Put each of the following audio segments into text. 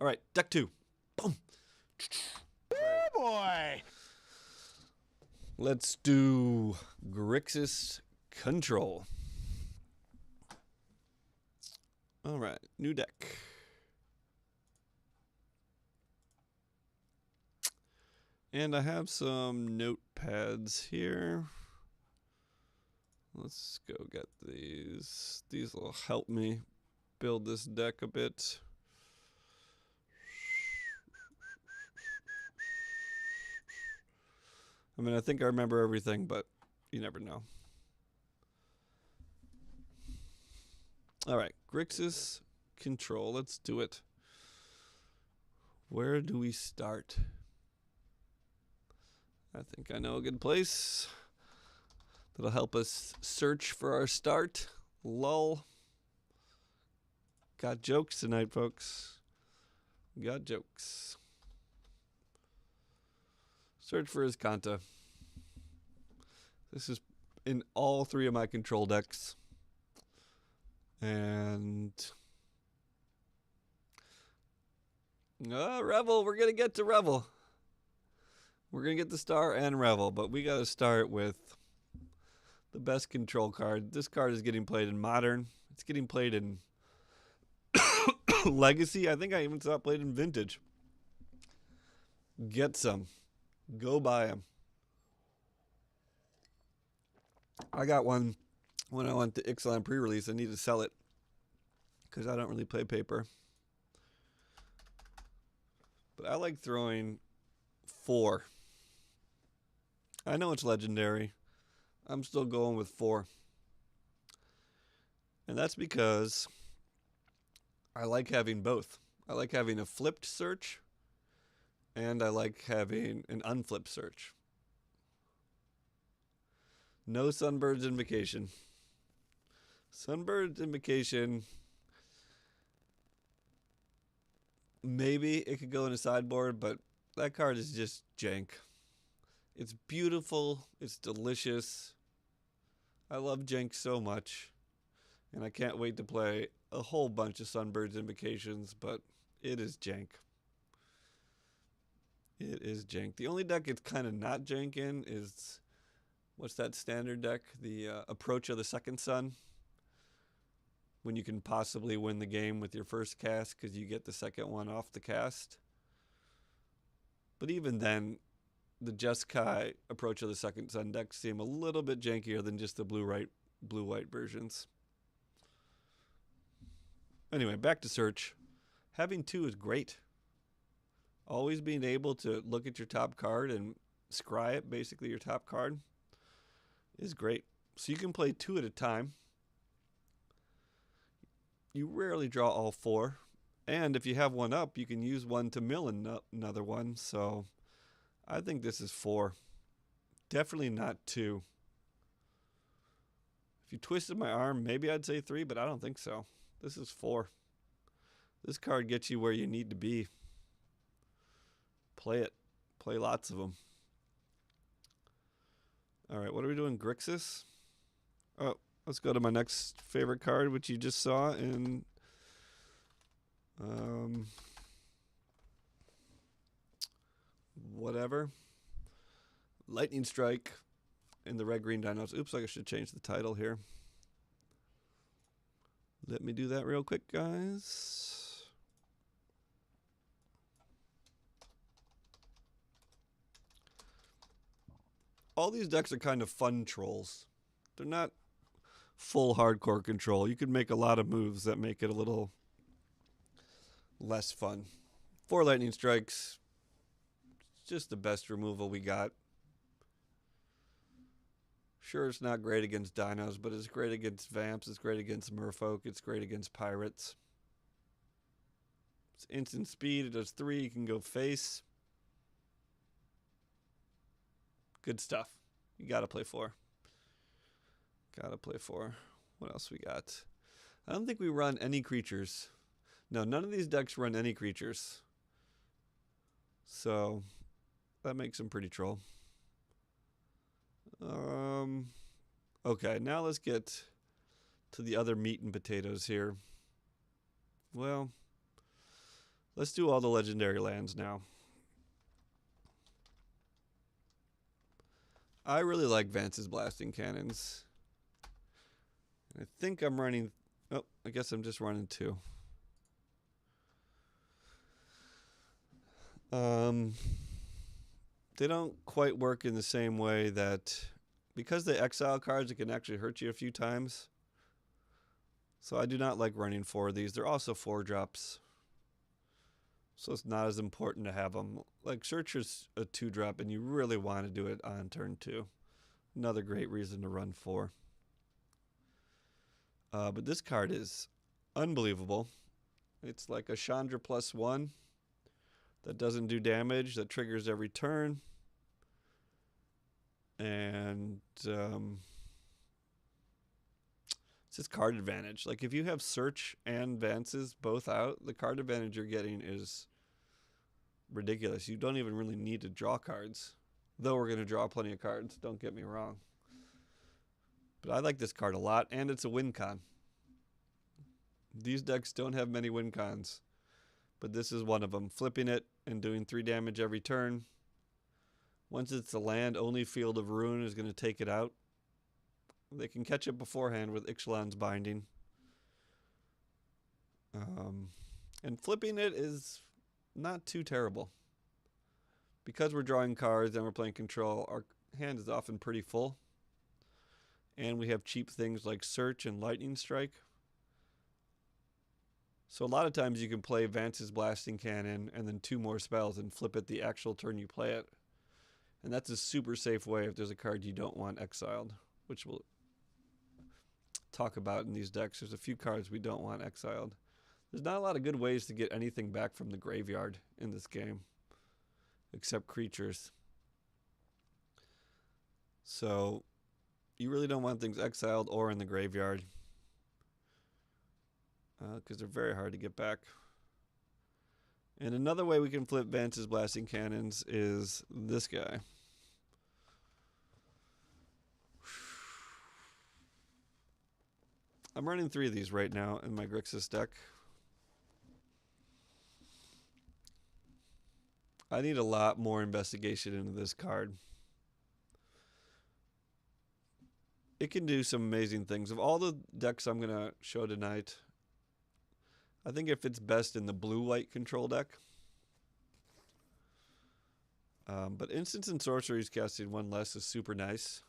All right, deck 2. Boom. Oh boy! Let's do Grixis Control. All right, new deck. And I have some notepads here. Let's go get these. These will help me build this deck a bit. I mean, I think I remember everything, but you never know. All right, Grixis Control. Let's do it. Where do we start? I think I know a good place that'll help us search for our start. Lull. Got jokes tonight, folks. Got jokes. Search for his Kanta. This is in all 3 of my control decks. And Revel, we're going to get to Revel. We're going to get the Star and Revel, but we got to start with the best control card. This card is getting played in Modern. It's getting played in Legacy. I think I even saw it played in Vintage. Get some. Go buy them. I got one when I went to Ixalan pre-release. I need to sell it because I don't really play paper. But I like throwing 4. I know it's legendary. I'm still going with 4. And that's because I like having both. I like having a flipped search, and I like having an unflipped search. No Sunbird's Invocation. Sunbird's Invocation, maybe it could go in a sideboard, but that card is just jank. It's beautiful. It's delicious. I love jank so much. And I can't wait to play a whole bunch of Sunbird's Invocations, but it is jank. It is jank. The only deck it's kind of not jank in is, what's that standard deck? The Approach of the Second Sun. When you can possibly win the game with your first cast because you get the second one off the cast. But even then, the Jeskai Approach of the Second Sun decks seem a little bit jankier than just the blue-white versions. Anyway, back to search. Having 2 is great. Always being able to look at your top card and scry it, basically your top card, is great. So you can play 2 at a time. You rarely draw all 4. And if you have one up, you can use one to mill another one. So I think this is 4. Definitely not 2. If you twisted my arm, maybe I'd say 3, but I don't think so. This is 4. This card gets you where you need to be. Play it. Play lots of them. All right, what are we doing? Grixis? Oh, let's go to my next favorite card, which you just saw in whatever. Lightning Strike in the red-green dinos. Oops, I should change the title here. Let me do that real quick, guys. All these decks are kind of fun trolls. They're not full hardcore control. You could make a lot of moves that make it a little less fun. 4 Lightning Strikes. Just the best removal we got. Sure, it's not great against dinos, but it's great against vamps. It's great against merfolk. It's great against pirates. It's instant speed. It does 3. You can go face. Good stuff. You got to play 4. Got to play 4. What else we got? I don't think we run any creatures. No, none of these decks run any creatures. So that makes them pretty troll. Okay, now let's get to the other meat and potatoes here. Well, Let's do all the legendary lands now. I really like Vance's Blasting Cannons. I think I'm running... Oh, I guess I'm just running 2. They don't quite work in the same way that... Because they exile cards, it can actually hurt you a few times. So I do not like running 4 of these. They're also 4-drops. So it's not as important to have them. Like Searcher's a 2-drop, and you really want to do it on turn 2. Another great reason to run 4. But this card is unbelievable. It's like a Chandra +1 that doesn't do damage, that triggers every turn. And it's just card advantage. Like if you have Search and Vances both out, the card advantage you're getting is ridiculous. You don't even really need to draw cards. Though we're going to draw plenty of cards, don't get me wrong. But I like this card a lot, and it's a win con. These decks don't have many win cons, but this is one of them. Flipping it and doing 3 damage every turn. Once it's a land, only Field of Ruin is going to take it out. They can catch it beforehand with Ixalan's Binding. And flipping it is not too terrible. Because we're drawing cards and we're playing control, our hand is often pretty full. And we have cheap things like Search and Lightning Strike. So a lot of times you can play Vance's Blasting Cannon and then 2 more spells and flip it the actual turn you play it. And that's a super safe way if there's a card you don't want exiled, which we'll talk about in these decks. There's a few cards we don't want exiled. There's not a lot of good ways to get anything back from the graveyard in this game, except creatures. So you really don't want things exiled or in the graveyard, because they're very hard to get back. And another way we can flip Vance's Blasting Cannons is this guy. I'm running 3 of these right now in my Grixis deck. I need a lot more investigation into this card. It can do some amazing things. Of all the decks I'm going to show tonight, I think it fits best in the blue-white control deck. But instants and sorceries casting 1 less is super nice.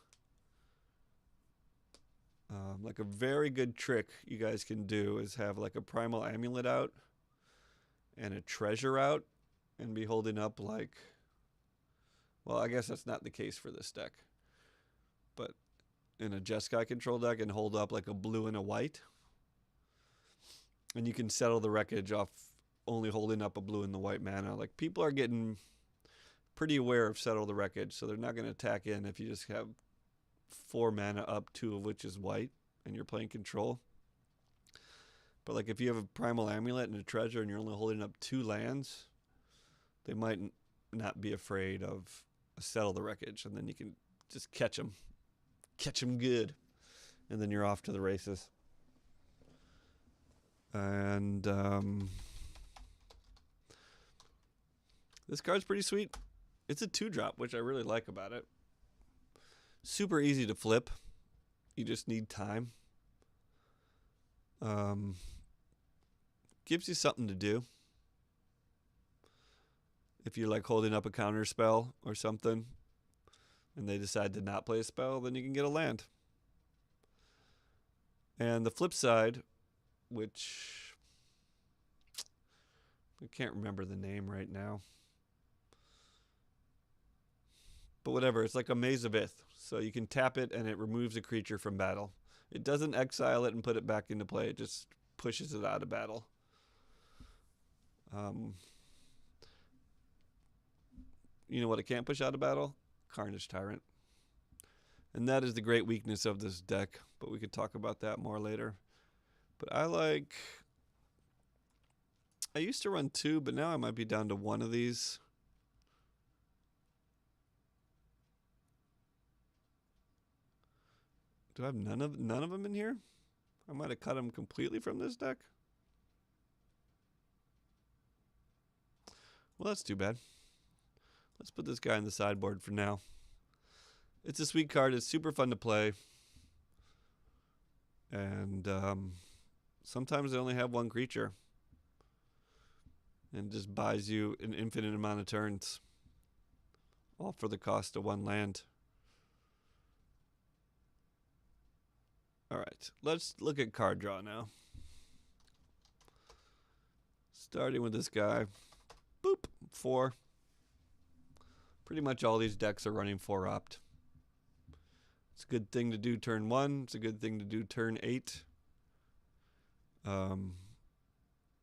Like a very good trick you guys can do is have like a Primal Amulet out and a Treasure out and be holding up like, well, I guess that's not the case for this deck, but in a Jeskai control deck and hold up like a blue and a white. And you can settle the wreckage off only holding up a blue and the white mana. Like people are getting pretty aware of settle the wreckage, so they're not going to attack in if you just have 4 mana up, 2 of which is white, and you're playing control. But like if you have a Primal Amulet and a Treasure and you're only holding up 2 lands, they might not be afraid of a settle the wreckage, and then you can just catch them good, and then you're off to the races. And this card's pretty sweet. It's a 2-drop, which I really like about it. Super easy to flip. You just need time. Gives you something to do. If you're like holding up a counter spell or something and they decide to not play a spell, then you can get a land. And the flip side, which I can't remember the name right now, but whatever, it's like a Maze of Ith. So you can tap it and it removes a creature from battle. It doesn't exile it and put it back into play. It just pushes it out of battle. You know what it can't push out of battle? Carnage Tyrant. And that is the great weakness of this deck, but we could talk about that more later. But I used to run 2, but now I might be down to 1 of these. Do I have none of them in here? I might have cut them completely from this deck. Well, that's too bad. Let's put this guy in the sideboard for now. It's a sweet card. It's super fun to play. And sometimes they only have one creature. And it just buys you an infinite amount of turns. All for the cost of one land. Alright, let's look at card draw now. Starting with this guy. Boop, 4. Pretty much all these decks are running 4 opt. It's a good thing to do turn 1. It's a good thing to do turn 8.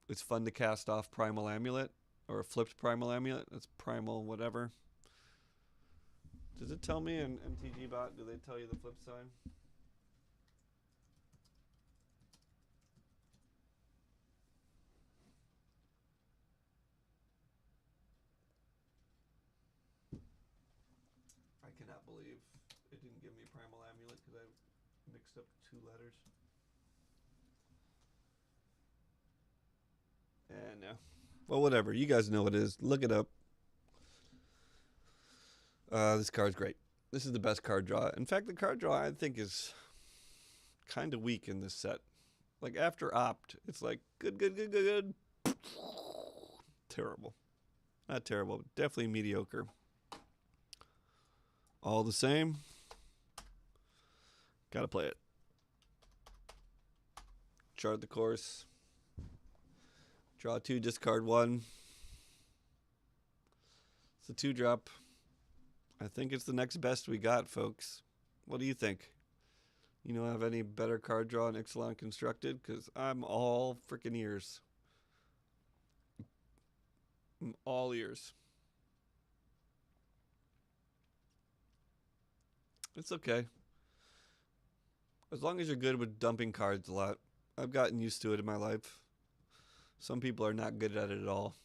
It's fun to cast off Primal Amulet. Or a flipped Primal Amulet. That's Primal whatever. Does it tell me in MtG bot? Do they tell you the flip sign? I cannot believe it didn't give me Primal Amulet because I mixed up 2 letters. And no. Well, whatever. You guys know what it is. Look it up. This card's great. This is the best card draw. In fact, the card draw I think is kind of weak in this set. Like after opt, it's like good. Terrible. Not terrible, but definitely mediocre. All the same. Gotta play it. Chart the course. Draw 2, discard 1. It's a 2-drop. I think it's the next best we got, folks. What do you think? You don't have any better card draw in Ixalan Constructed? Because I'm all freaking ears. I'm all ears. It's okay. As long as you're good with dumping cards a lot. I've gotten used to it in my life. Some people are not good at it at all.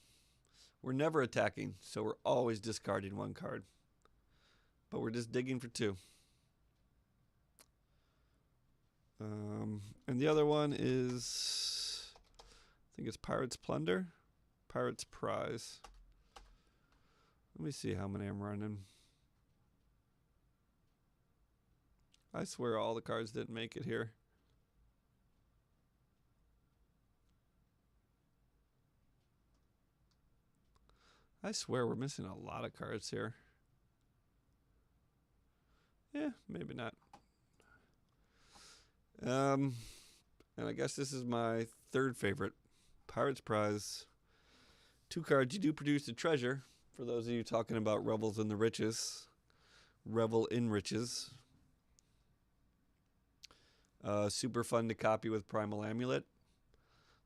We're never attacking, so we're always discarding 1 card. But we're just digging for 2. And the other one is, I think it's Pirate's Plunder, Pirate's Prize. Let me see how many I'm running. I swear all the cards didn't make it here. I swear we're missing a lot of cards here. Yeah, maybe not. And I guess this is my 3rd favorite. Pirate's Prize. 2 cards. You do produce a treasure. For those of you talking about Revels in the Riches. Revel in Riches. Super fun to copy with Primal Amulet.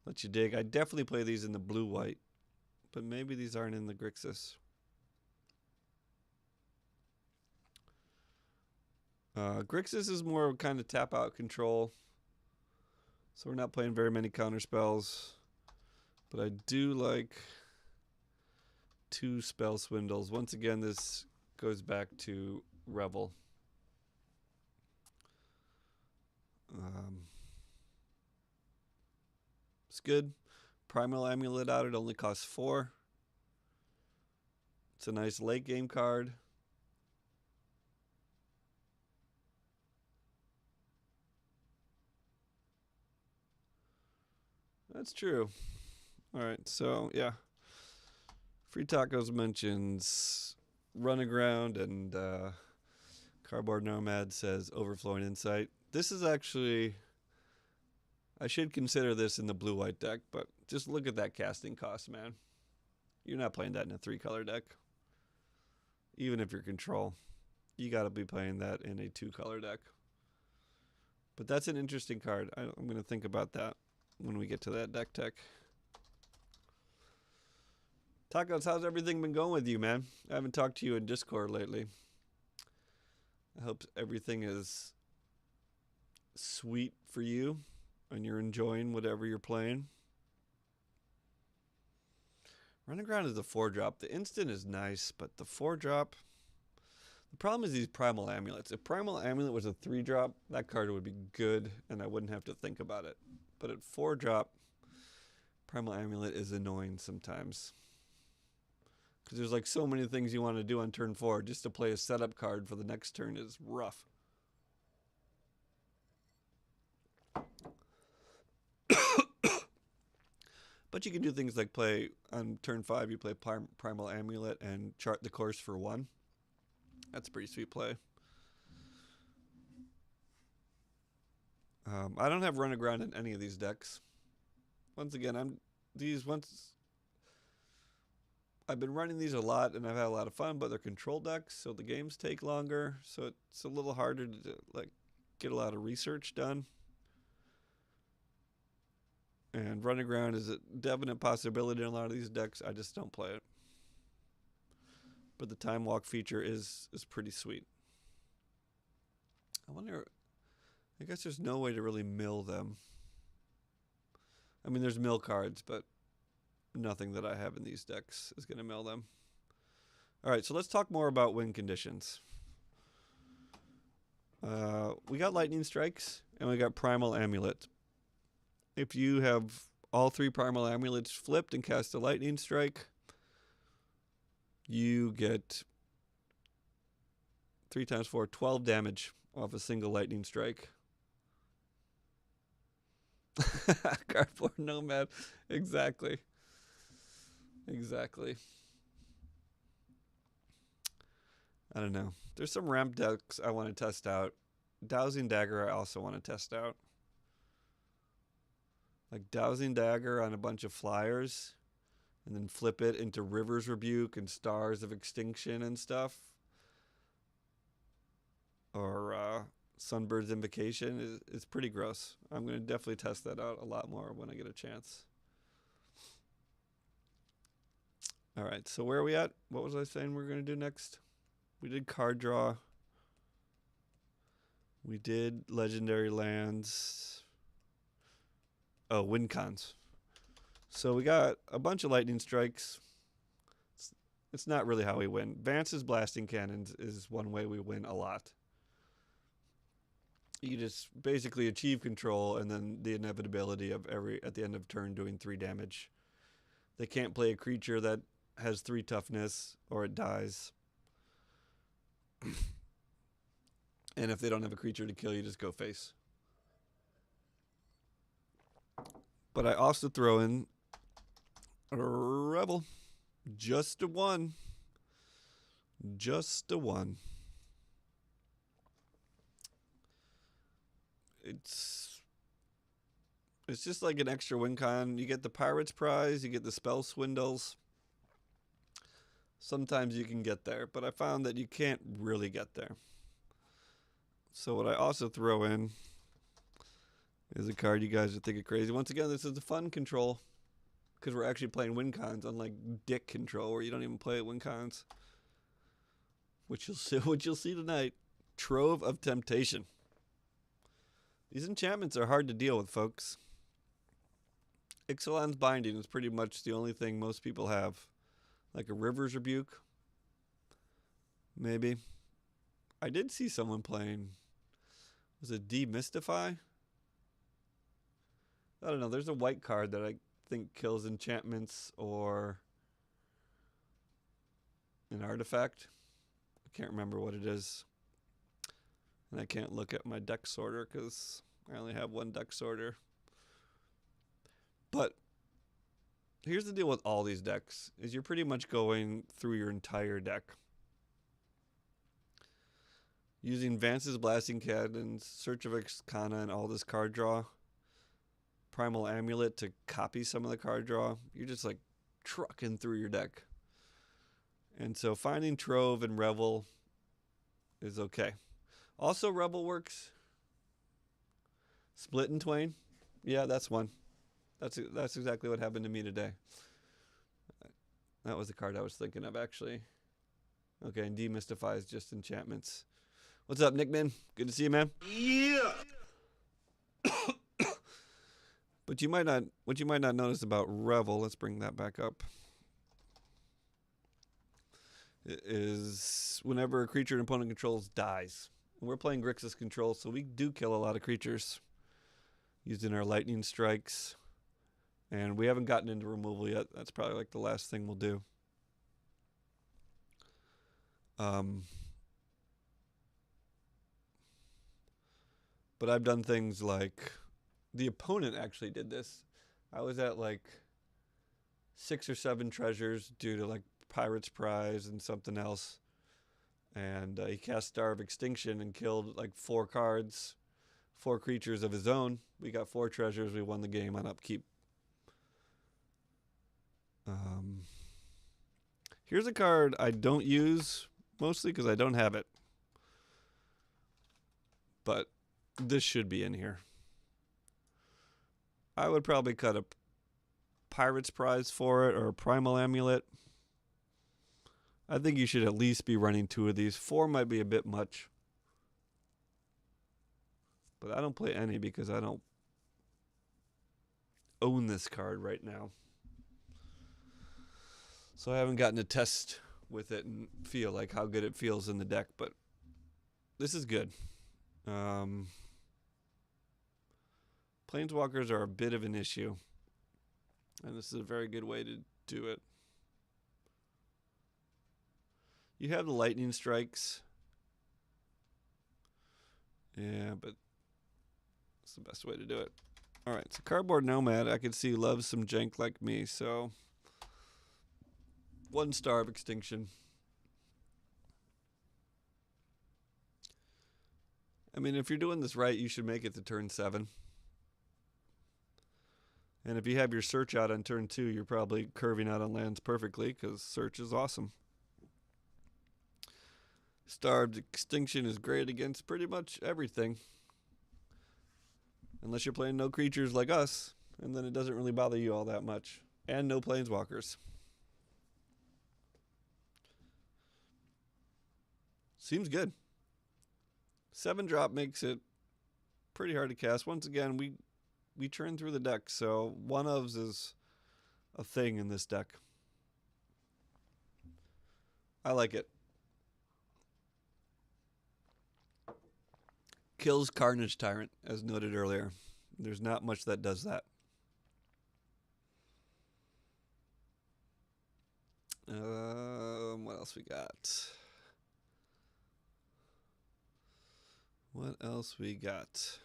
Let you dig. I definitely play these in the blue-white. But maybe these aren't in the Grixis. Grixis is more kind of tap out control. So we're not playing very many counter spells. But I do like 2 spell swindles. Once again, this goes back to Revel. It's good. Primal Amulet out, it only costs 4. It's a nice late game card. That's true. Alright, so yeah. Free Tacos mentions Run Aground, and Cardboard Nomad says Overflowing Insight. This is actually, I should consider this in the blue-white deck, but just look at that casting cost, man. You're not playing that in a 3-color deck. Even if you're control. You got to be playing that in a 2-color deck. But that's an interesting card. I'm going to think about that when we get to that deck tech. Tacos, how's everything been going with you, man? I haven't talked to you in Discord lately. I hope everything is sweet for you and you're enjoying whatever you're playing. Run Aground is a 4-drop. The instant is nice, but the 4-drop, the problem is these Primal Amulets. If Primal Amulet was a 3-drop, that card would be good and I wouldn't have to think about it. But at 4-drop, Primal Amulet is annoying sometimes. Because there's like so many things you want to do on turn 4. Just to play a setup card for the next turn is rough. But you can do things like play on turn 5, you play Primal Amulet and chart the course for 1. That's a pretty sweet play. I don't have Run Aground in any of these decks. Once again, I've been running these a lot and I've had a lot of fun, but they're control decks, so the games take longer, so it's a little harder to like get a lot of research done. And Run Aground is a definite possibility in a lot of these decks. I just don't play it. But the Time Walk feature is pretty sweet. I guess there's no way to really mill them. I mean, there's mill cards, but nothing that I have in these decks is going to mill them. All right, so let's talk more about win conditions. We got Lightning Strikes, and we got Primal Amulet. If you have all 3 Primal Amulets flipped and cast a Lightning Strike, you get 3 times 4, 12 damage off a single Lightning Strike. Cardboard Nomad. Exactly. Exactly. I don't know. There's some ramp decks I want to test out. Dowsing Dagger I also want to test out. Like Dowsing Dagger on a bunch of flyers and then flip it into River's Rebuke and Stars of Extinction and stuff. Or Sunbird's Invocation is pretty gross. I'm going to definitely test that out a lot more when I get a chance. All right, so where are we at? What was I saying we're going to do next? We did card draw. We did legendary lands. Oh, win cons. So we got a bunch of lightning strikes. It's not really how we win. Vance's blasting cannons is one way we win a lot. You just basically achieve control and then the inevitability of at the end of turn doing 3 damage. They can't play a creature that has 3 toughness or it dies. And if they don't have a creature to kill, you just go face. But I also throw in a Rebel. Just a 1. Just a 1. It's just like an extra win con. You get the Pirate's Prize, you get the Spell Swindles. Sometimes you can get there, but I found that you can't really get there. So what I also throw in is a card you guys are thinking crazy. Once again, this is the fun control because we're actually playing win cons, unlike dick control where you don't even play win cons. Which you'll see tonight. Trove of Temptation. These enchantments are hard to deal with, folks. Ixalan's Binding is pretty much the only thing most people have. Like a River's Rebuke. Maybe. I did see someone playing. Was it Demystify? I don't know. There's a white card that I think kills enchantments or an artifact. I can't remember what it is. And I can't look at my deck sorter because I only have one deck sorter. But here's the deal with all these decks, is you're pretty much going through your entire deck. Using Vance's Blasting Cannons, Search of Ixalan, and all this card draw. Primal Amulet to copy some of the card draw. You're just like trucking through your deck. And so finding Trove and Revel is okay. Also, Rebel works. Split in Twain. Yeah, that's one. That's exactly what happened to me today. That was the card I was thinking of, actually. Okay, and Demystify is just enchantments. What's up, Nickman? Good to see you, man. Yeah. But what you might not notice about Revel, let's bring that back up, is whenever a creature an opponent controls dies. And we're playing Grixis control, so we do kill a lot of creatures using our lightning strikes. And we haven't gotten into removal yet. That's probably like the last thing we'll do. But I've done things like the opponent actually did this. I was at like 6 or 7 treasures due to like Pirate's Prize and something else. And he cast Star of Extinction and killed like 4 cards, 4 creatures of his own. We got 4 treasures. We won the game on upkeep. Here's a card I don't use, mostly because I don't have it. But this should be in here. I would probably cut a Pirate's Prize for it or a Primal Amulet. I think you should at least be running 2 of these. 4 might be a bit much. But I don't play any because I don't own this card right now. So I haven't gotten to test with it and feel like how good it feels in the deck, but this is good. Planeswalkers are a bit of an issue, and this is a very good way to do it. You have the lightning strikes. Yeah, but it's the best way to do it. All right, so Cardboard Nomad, I can see loves some jank like me, so 1 Star of Extinction. I mean, if you're doing this right, you should make it to turn 7. And if you have your search out on turn 2, you're probably curving out on lands perfectly because search is awesome. Star of Extinction is great against pretty much everything. Unless you're playing no creatures like us, and then it doesn't really bother you all that much. And no planeswalkers. Seems good. 7-drop makes it pretty hard to cast. Once again, we churn through the deck, so 1-ofs is a thing in this deck. I like it. Kills Carnage Tyrant, as noted earlier. There's not much that does that. What else we got? What else we got?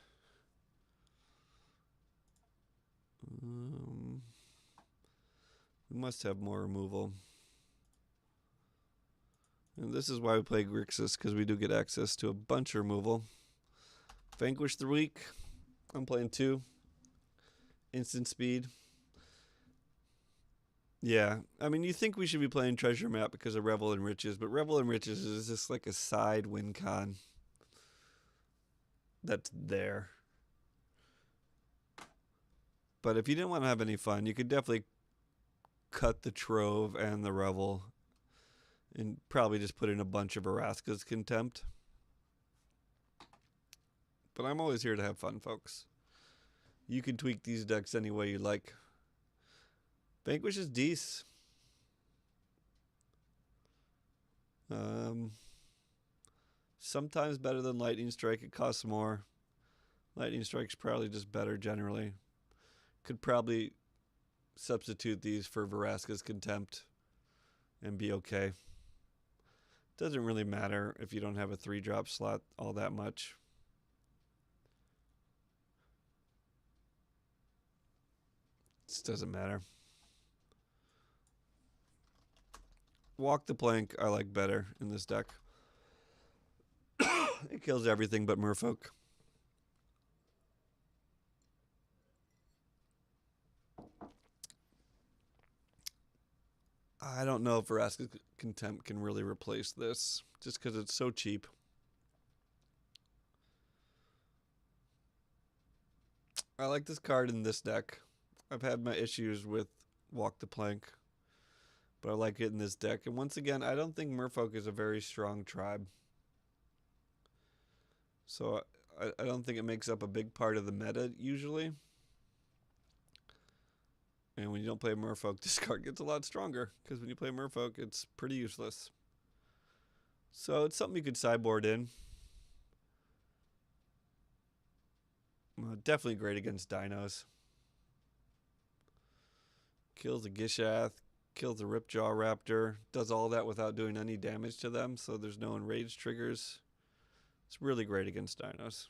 We must have more removal. And this is why we play Grixis, because we do get access to a bunch of removal. Vanquish the Weak. I'm playing 2. Instant speed. Yeah, I mean, you think we should be playing Treasure Map because of Revel and Riches, but Revel and Riches is just like a side win con that's there. But if you didn't want to have any fun, you could definitely cut the Trove and the Revel and probably just put in a bunch of Vraska's Contempt. But I'm always here to have fun, folks. You can tweak these decks any way you like. Vanquish is decent. Sometimes better than Lightning Strike. It costs more. Lightning Strike's probably just better generally. Could probably substitute these for Vraska's Contempt and be okay. Doesn't really matter if you don't have a 3-drop slot all that much. It doesn't matter. Walk the Plank I like better in this deck. It kills everything but Merfolk. I don't know if Vraska's Contempt can really replace this, just because it's so cheap. I like this card in this deck. I've had my issues with Walk the Plank, but I like it in this deck. And once again, I don't think Merfolk is a very strong tribe. So I don't think it makes up a big part of the meta usually. And when you don't play Merfolk, this card gets a lot stronger, because when you play Merfolk, it's pretty useless. So it's something you could sideboard in. Definitely great against dinos. Kills a Gishath. kills the Ripjaw Raptor, does all that without doing any damage to them, so there's no enraged triggers. It's really great against dinos.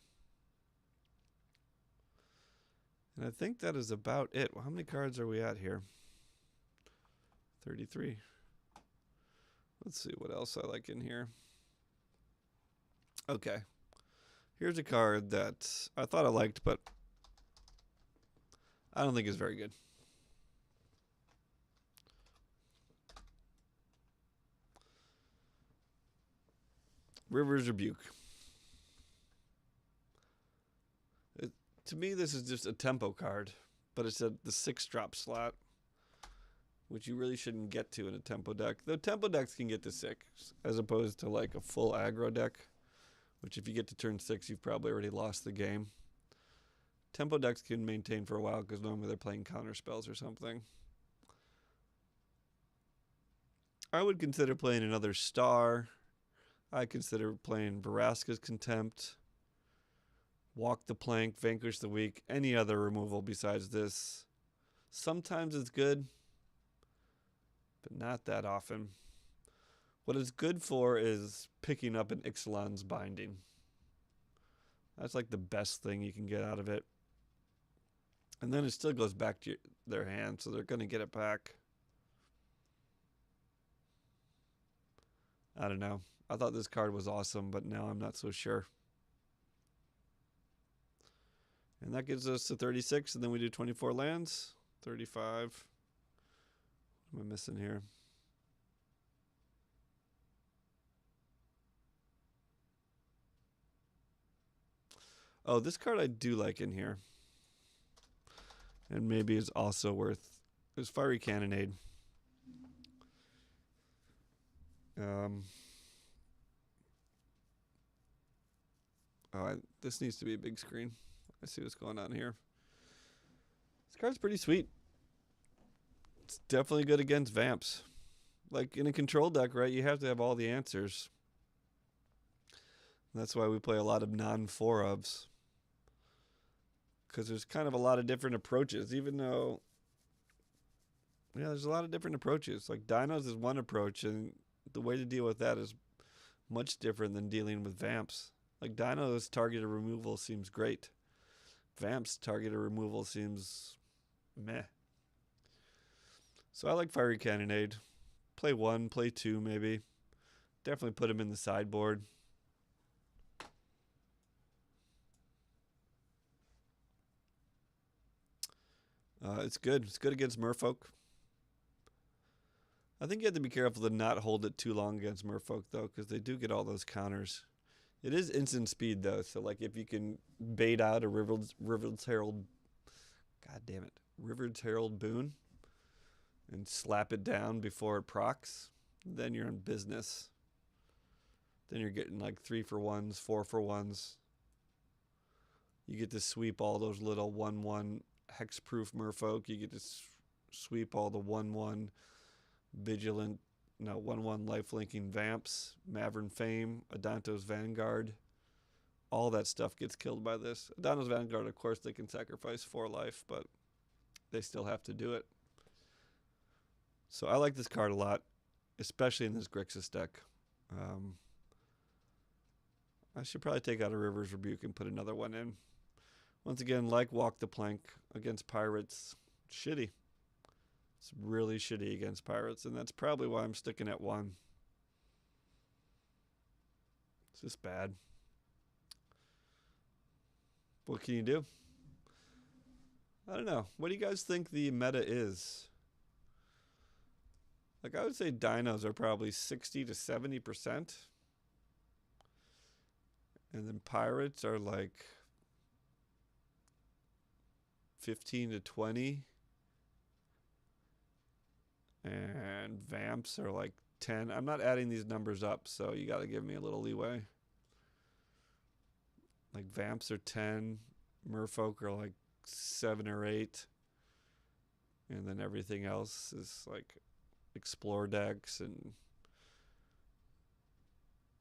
And I think that is about it. Well, how many cards are we at here? 33. Let's see what else I like in here. Okay. Here's a card that I thought I liked, but I don't think is very good. River's Rebuke. To me, this is just a tempo card, but it's at the 6-drop slot, which you really shouldn't get to in a tempo deck. Though tempo decks can get to 6, as opposed to like a full aggro deck, which if you get to turn 6, you've probably already lost the game. Tempo decks can maintain for a while because normally they're playing counter spells or something. I would consider playing another Star. I consider playing Vraska's Contempt, Walk the Plank, Vanquish the Weak, any other removal besides this. Sometimes it's good, but not that often. What it's good for is picking up an Ixalan's Binding. That's like the best thing you can get out of it. And then it still goes back to their hand, so they're going to get it back. I don't know. I thought this card was awesome, but now I'm not so sure. And that gives us to 36, and then we do 24 lands. 35. What am I missing here? Oh, this card I do like in here. And maybe is also worth... There's Fiery Cannonade. This needs to be a big screen. I see what's going on here. This card's pretty sweet. It's definitely good against Vamps. Like in a control deck, right, you have to have all the answers. And that's why we play a lot of non-4-ofs. Because there's kind of a lot of different approaches, even though... Yeah, there's a lot of different approaches. Like Dinos is one approach, and the way to deal with that is much different than dealing with Vamps. Like Dinos targeted removal seems great. Vamps targeted removal seems meh. So I like Fiery Cannonade. Play 1, play 2 maybe. Definitely put him in the sideboard. It's good. It's good against Merfolk. I think you have to be careful to not hold it too long against Merfolk, though, because they do get all those counters. It is instant speed, though, so like if you can bait out a River's Herald... God damn it. River's Herald Boon and slap it down before it procs, then you're in business. Then you're getting like 3-for-1s, 4-for-1s. You get to sweep all those little 1/1 hexproof Merfolk. You get to sweep all the 1/1 vigilant, 1/1 lifelinking Vamps, Mavern Fame, Adanto's Vanguard. All that stuff gets killed by this. Adanto's Vanguard, of course, they can sacrifice 4 life, but they still have to do it. So I like this card a lot, especially in this Grixis deck. I should probably take out a River's Rebuke and put another one in. Once again, like Walk the Plank against Pirates, shitty. It's really shitty against Pirates, and that's probably why I'm sticking at 1. It's just bad. What can you do? I don't know. What do you guys think the meta is? Like, I would say dinos are probably 60 to 70%. And then pirates are like 15 to 20. And vamps are like 10. I'm not adding these numbers up, so you got to give me a little leeway. Like vamps are 10. Merfolk are like 7 or 8. And then everything else is like explore decks and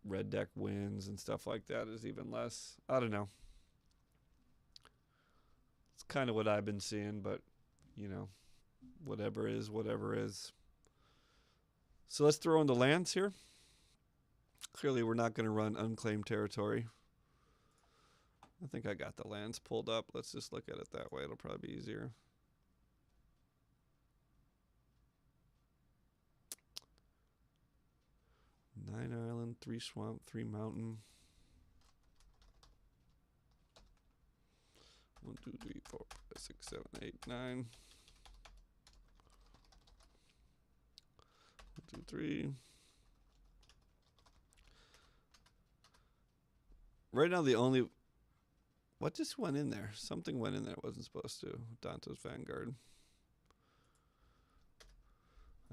red deck wins and stuff like that is even less. I don't know. It's kind of what I've been seeing, but you know, whatever is, whatever is. So let's throw in the lands here. Clearly, we're not going to run unclaimed territory. I think I got the lands pulled up. Let's just look at it that way. It'll probably be easier. Nine island, 3 swamp, 3 mountain. 1, 2, 3, 4, 5, 6, 7, 8, 9. 1, 2, 3. Right now, the only... What just went in there? Something went in there it wasn't supposed to. Dante's Vanguard.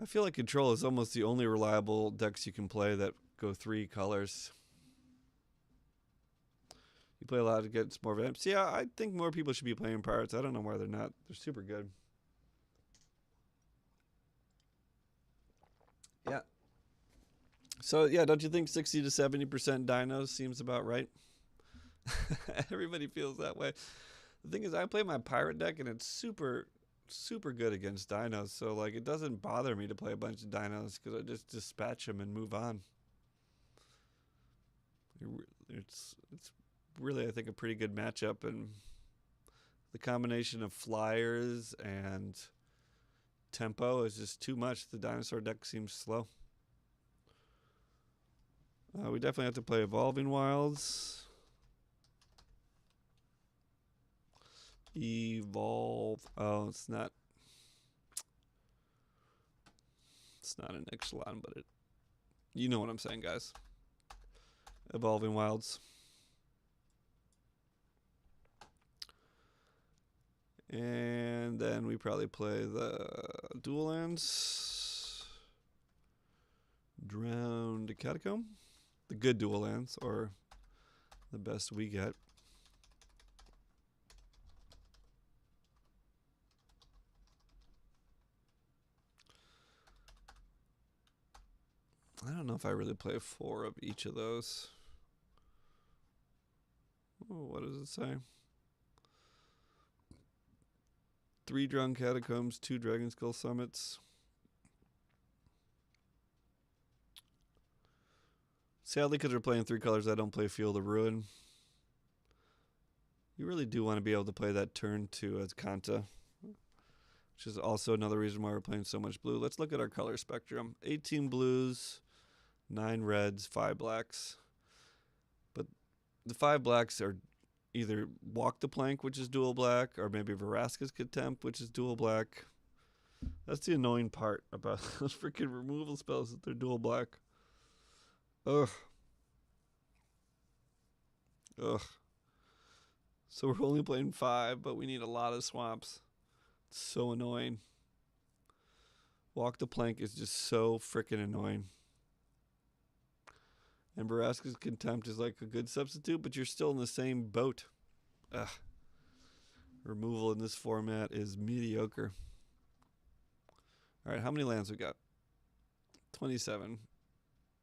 I feel like Control is almost the only reliable decks you can play that go 3 colors. You play a lot against more vamps. Yeah, I think more people should be playing Pirates. I don't know why they're not. They're super good. Yeah. So, yeah, don't you think 60 to 70% dinos seems about right? Everybody feels that way. The thing is, I play my pirate deck, and it's super, super good against dinos. So, like, it doesn't bother me to play a bunch of dinos because I just dispatch them and move on. It's really, I think, a pretty good matchup, and the combination of flyers and tempo is just too much. The dinosaur deck seems slow. We definitely have to play Evolving Wilds. Evolve. Oh, it's not an Ixalan, but you know what I'm saying, guys. Evolving Wilds. And then we probably play the dual lands. Drowned Catacomb. The good dual lands, or the best we get. I don't know if I really play 4 of each of those. Oh, what does it say? 3 Drowned Catacombs, 2 Dragon Skull Summits. Sadly, because we're playing 3 colors, I don't play Field of Ruin. You really do want to be able to play that turn 2 as Kanta, which is also another reason why we're playing so much blue. Let's look at our color spectrum. 18 blues, 9 reds, 5 blacks. But the 5 blacks are either Walk the Plank, which is dual black, or maybe Vraska's Contempt, which is dual black. That's the annoying part about those freaking removal spells, that they're dual black. Ugh. Ugh. So we're only playing 5, but we need a lot of swamps. It's so annoying. Walk the Plank is just so freaking annoying. And Vraska's Contempt is like a good substitute, but you're still in the same boat. Ugh. Removal in this format is mediocre. All right, how many lands we got? 27.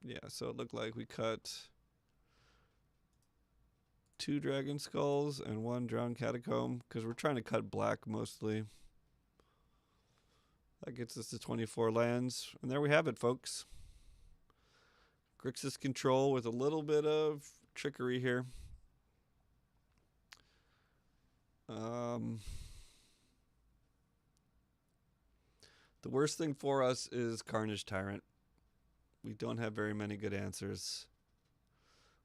Yeah, so it looked like we cut 2 Dragon Skulls and 1 Drowned Catacomb, because we're trying to cut black mostly. That gets us to 24 lands. And there we have it, folks. Grixis Control with a little bit of trickery here. The worst thing for us is Carnage Tyrant. We don't have very many good answers.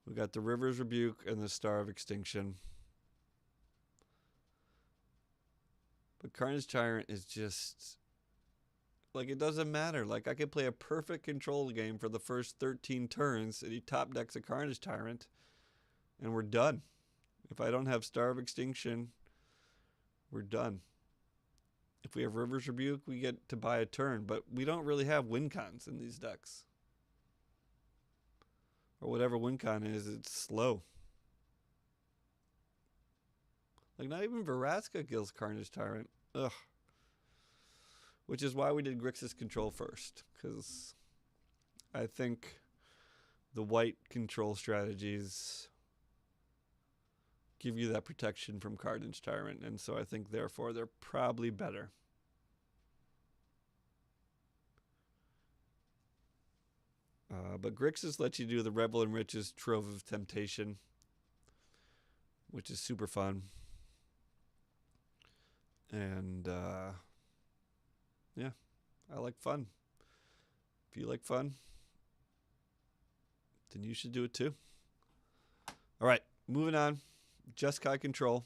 We got the River's Rebuke and the Star of Extinction. But Carnage Tyrant is just... like, it doesn't matter. Like, I could play a perfect control game for the first 13 turns, and he top decks a Carnage Tyrant, and we're done. If I don't have Star of Extinction, we're done. If we have River's Rebuke, we get to buy a turn, but we don't really have win cons in these decks. Or whatever win con is, it's slow. Like, not even Vraska kills Carnage Tyrant. Ugh. Which is why we did Grixis Control first, because I think the white control strategies give you that protection from Carnage Tyrant, and so I think, therefore, they're probably better. But Grixis lets you do the Revel in Riches Trove of Temptation, which is super fun. And yeah, I like fun. If you like fun, then you should do it too. All right, moving on. Jeskai Control.